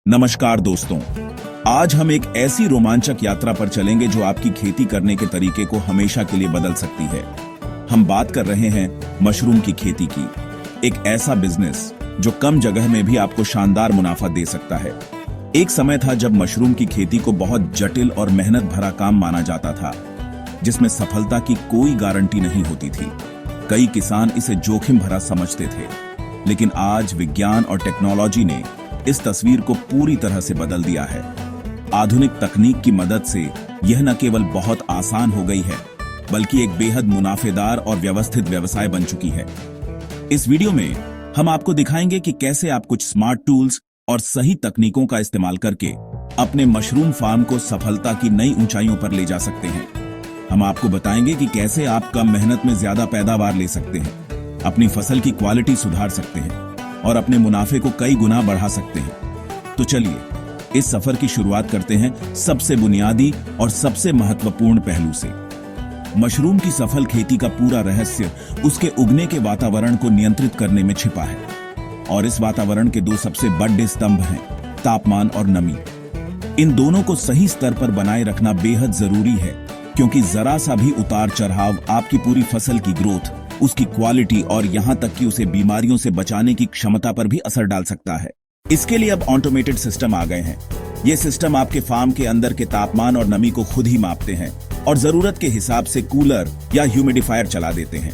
नमस्कार दोस्तों, आज हम एक ऐसी रोमांचक यात्रा पर चलेंगे जो आपकी खेती करने के तरीके को हमेशा के लिए बदल सकती है। हम बात कर रहे हैं मशरूम की खेती की, एक ऐसा बिजनेस जो कम जगह में भी आपको शानदार मुनाफा दे सकता है। एक समय था जब मशरूम की खेती को बहुत जटिल और मेहनत भरा काम माना जाता था, जिसमें सफलता की कोई गारंटी नहीं होती थी। कई किसान इसे जोखिम भरा समझते थे, लेकिन आज विज्ञान और टेक्नोलॉजी ने इस तस्वीर को पूरी तरह से बदल दिया है। आधुनिक तकनीक की मदद से यह न केवल बहुत आसान हो गई है, बल्कि एक बेहद मुनाफेदार और व्यवस्थित व्यवसाय बन चुकी है। इस वीडियो में हम आपको दिखाएंगे कि कैसे आप कुछ स्मार्ट टूल्स और सही तकनीकों का इस्तेमाल करके अपने मशरूम फार्म को सफलता की नई ऊंचाइयों पर ले जा सकते हैं। हम आपको बताएंगे कि कैसे आप कम मेहनत में ज्यादा पैदावार ले सकते हैं, अपनी फसल की क्वालिटी सुधार सकते हैं और अपने मुनाफे को कई गुना बढ़ा सकते हैं। तो चलिए इस सफर की शुरुआत करते हैं सबसे बुनियादी और सबसे महत्वपूर्ण पहलू से। मशरूम की सफल खेती का पूरा रहस्य उसके उगने के वातावरण को नियंत्रित करने में छिपा है, और इस वातावरण के दो सबसे बड़े स्तंभ हैं तापमान और नमी। इन दोनों को सही स्तर पर बनाए रखना बेहद जरूरी है, क्योंकि जरा सा भी उतार चढ़ाव आपकी पूरी फसल की ग्रोथ, उसकी क्वालिटी और यहां तक कि उसे बीमारियों से बचाने की क्षमता पर भी असर डाल सकता है। इसके लिए अब ऑटोमेटेड सिस्टम आ गए हैं। ये सिस्टम आपके फार्म के अंदर के तापमान और नमी को खुद ही मापते हैं और जरूरत के हिसाब से कूलर या ह्यूमिडिफायर चला देते हैं।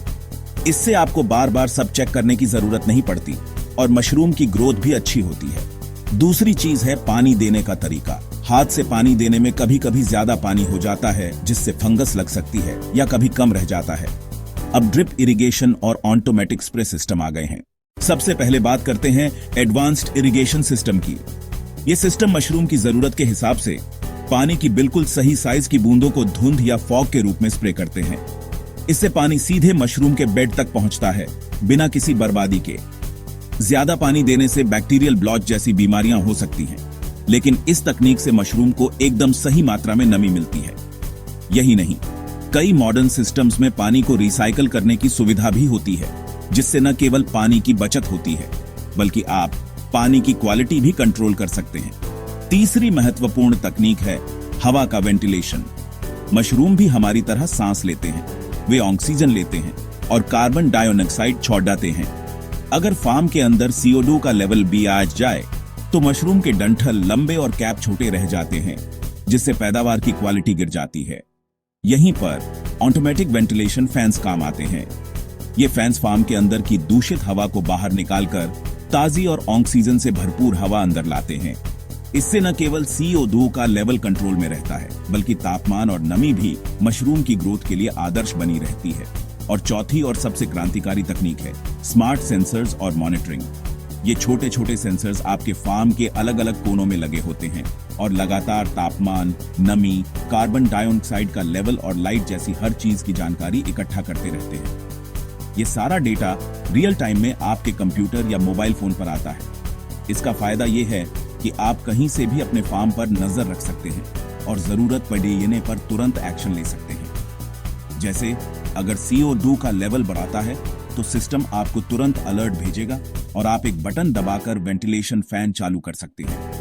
इससे आपको बार बार सब चेक करने की जरूरत नहीं पड़ती और मशरूम की ग्रोथ भी अच्छी होती है। दूसरी चीज है पानी देने का तरीका। हाथ से पानी देने में कभी कभी ज्यादा पानी हो जाता है, जिससे फंगस लग सकती है, या कभी कम रह जाता है। अब ड्रिप इरिगेशन और ऑटोमेटिक स्प्रे सिस्टम आ गए हैं। सबसे पहले बात करते हैं एडवांस्ड इरिगेशन सिस्टम की। यह सिस्टम मशरूम की जरूरत के हिसाब से पानी की बिल्कुल सही साइज की बूंदों को धुंध या फॉग के रूप में स्प्रे करते हैं। इससे पानी सीधे मशरूम के बेड तक पहुंचता है, बिना किसी बर्बादी के। ज्यादा पानी देने से बैक्टीरियल ब्लॉच जैसी बीमारियां हो सकती हैं, लेकिन इस तकनीक से मशरूम को एकदम सही मात्रा में नमी मिलती है। यही नहीं, कई मॉडर्न सिस्टम्स में पानी को रिसाइकल करने की सुविधा भी होती है, जिससे न केवल पानी की बचत होती है, बल्कि आप पानी की क्वालिटी भी कंट्रोल कर सकते हैं। तीसरी महत्वपूर्ण तकनीक है हवा का वेंटिलेशन। मशरूम भी हमारी तरह सांस लेते हैं, वे ऑक्सीजन लेते हैं और कार्बन डाइऑक्साइड छोड़ते हैं। अगर फार्म के अंदर CO2 का लेवल भी आ जाए तो मशरूम के डंठल लंबे और कैप छोटे रह जाते हैं, जिससे पैदावार की क्वालिटी गिर जाती है। यहीं पर ऑटोमेटिक वेंटिलेशन फैंस काम आते हैं। ये फैंस फार्म के अंदर की दूषित हवा को बाहर निकालकर ताजी और ऑक्सीजन से भरपूर हवा अंदर लाते हैं। इससे न केवल CO2 का लेवल कंट्रोल में रहता है, बल्कि तापमान और नमी भी मशरूम की ग्रोथ के लिए आदर्श बनी रहती है। और चौथी और सबसे क्रांतिकारी तकनीक है स्मार्ट सेंसर्स और मॉनिटरिंग। ये छोटे छोटे सेंसर्स आपके फार्म के अलग अलग कोनों में लगे होते हैं और लगातार तापमान, नमी, कार्बन डाइऑक्साइड का लेवल और लाइट जैसी हर चीज की जानकारी इकट्ठा करते रहते हैं। ये सारा डेटा रियल टाइम में आपके कंप्यूटर या मोबाइल फोन पर आता है। इसका फायदा ये है कि आप कहीं से भी अपने फार्म पर नजर रख सकते हैं और जरूरत पड़ने पर तुरंत एक्शन ले सकते हैं। जैसे अगर CO2 का लेवल बढ़ाता है तो सिस्टम आपको तुरंत अलर्ट भेजेगा और आप एक बटन दबाकर वेंटिलेशन फैन चालू कर सकते हैं।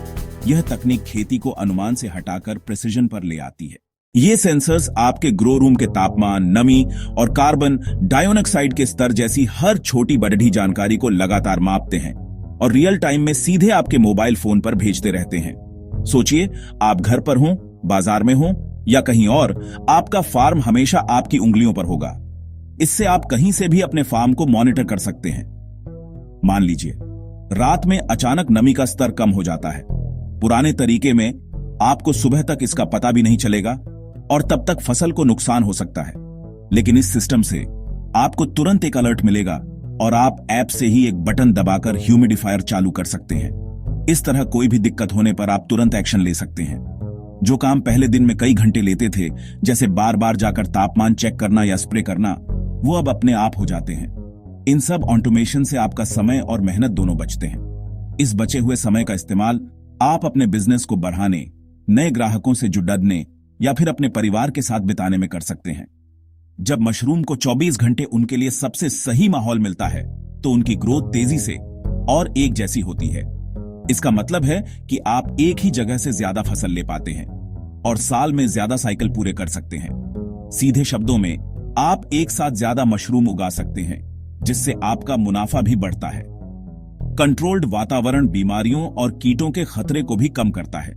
यह तकनीक खेती को अनुमान से हटाकर प्रिसिजन पर ले आती है। ये सेंसर्स आपके ग्रो रूम के तापमान, नमी और कार्बन डाइऑक्साइड के स्तर जैसी हर छोटी बड़ी जानकारी को लगातार मापते हैं और रियल टाइम में सीधे आपके मोबाइल फोन पर भेजते रहते हैं। सोचिए, आप घर पर हों, बाजार में हों या कहीं और, आपका फार्म हमेशा आपकी उंगलियों पर होगा। इससे आप कहीं से भी अपने फार्म को मॉनिटर कर सकते हैं। मान लीजिए रात में अचानक नमी का स्तर कम हो जाता है। पुराने तरीके में आपको सुबह तक इसका पता भी नहीं चलेगा और तब तक फसल को नुकसान हो सकता है, लेकिन इस सिस्टम से आपको तुरंत एक अलर्ट मिलेगा और आप ऐप से ही एक बटन दबाकर ह्यूमिडिफायर चालू कर सकते हैं। इस तरह कोई भी दिक्कत होने पर आप तुरंत एक्शन ले सकते हैं। जो काम पहले दिन में कई घंटे लेते थे, जैसे बार बार जाकर तापमान चेक करना या स्प्रे करना, वो अब अपने आप हो जाते हैं। इन सब ऑटोमेशन से आपका समय और मेहनत दोनों बचते हैं। इस बचे हुए समय का इस्तेमाल आप अपने बिजनेस को बढ़ाने, नए ग्राहकों से जुड़ने या फिर अपने परिवार के साथ बिताने में कर सकते हैं। जब मशरूम को 24 घंटे उनके लिए सबसे सही माहौल मिलता है, तो उनकी ग्रोथ तेजी से और एक जैसी होती है। इसका मतलब है कि आप एक ही जगह से ज्यादा फसल ले पाते हैं और साल में ज्यादा साइकिल पूरे कर सकते हैं। सीधे शब्दों में, आप एक साथ ज्यादा मशरूम उगा सकते हैं, जिससे आपका मुनाफा भी बढ़ता है। कंट्रोल्ड वातावरण बीमारियों और कीटों के खतरे को भी कम करता है।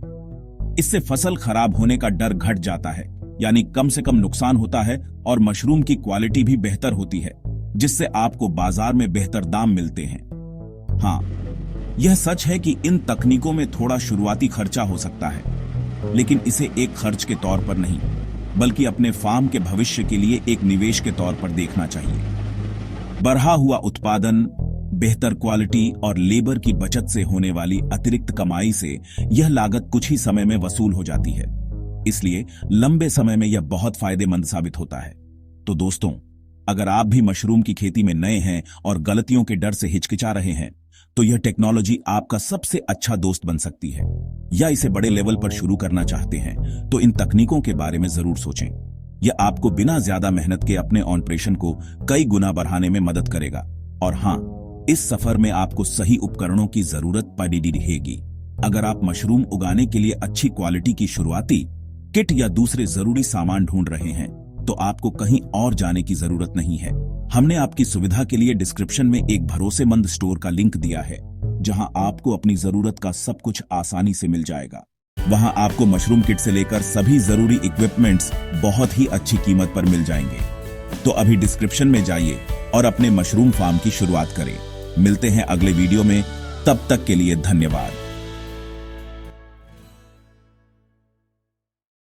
इससे फसल खराब होने का डर घट जाता है, यानी कम से कम नुकसान होता है और मशरूम की क्वालिटी भी बेहतर होती है, जिससे आपको बाजार में बेहतर दाम मिलते हैं। हाँ, यह सच है कि इन तकनीकों में थोड़ा शुरुआती खर्चा हो सकता है, लेकिन इसे एक खर्च के तौर पर नहीं, बल्कि अपने फार्म के भविष्य के लिए एक निवेश के तौर पर देखना चाहिए। बढ़ा हुआ उत्पादन, बेहतर क्वालिटी और लेबर की बचत से होने वाली अतिरिक्त कमाई से यह लागत कुछ ही समय में वसूल हो जाती है। इसलिए लंबे समय में यह बहुत फायदेमंद साबित होता है। तो दोस्तों, अगर आप भी मशरूम की खेती में नए हैं और गलतियों के डर से हिचकिचा रहे हैं, तो यह टेक्नोलॉजी आपका सबसे अच्छा दोस्त बन सकती है। या इसे बड़े लेवल पर शुरू करना चाहते हैं, तो इन तकनीकों के बारे में जरूर सोचें। यह आपको बिना ज्यादा मेहनत के अपने ऑपरेशन को कई गुना बढ़ाने में मदद करेगा। और हाँ, इस सफर में आपको सही उपकरणों की जरूरत पड़ेगी रहेगी। अगर आप मशरूम उगाने के लिए अच्छी क्वालिटी की शुरुआती किट या दूसरे जरूरी सामान ढूंढ रहे हैं, तो आपको कहीं और जाने की जरूरत नहीं है। हमने आपकी सुविधा के लिए डिस्क्रिप्शन में एक भरोसेमंद स्टोर का लिंक दिया है, जहां आपको अपनी जरूरत का सब कुछ आसानी से मिल जाएगा। वहां आपको मशरूम किट से लेकर सभी जरूरी इक्विपमेंट्स बहुत ही अच्छी कीमत पर मिल जाएंगे। तो अभी डिस्क्रिप्शन में जाइए और अपने मशरूम फार्म की शुरुआत करें। मिलते हैं अगले वीडियो में, तब तक के लिए धन्यवाद।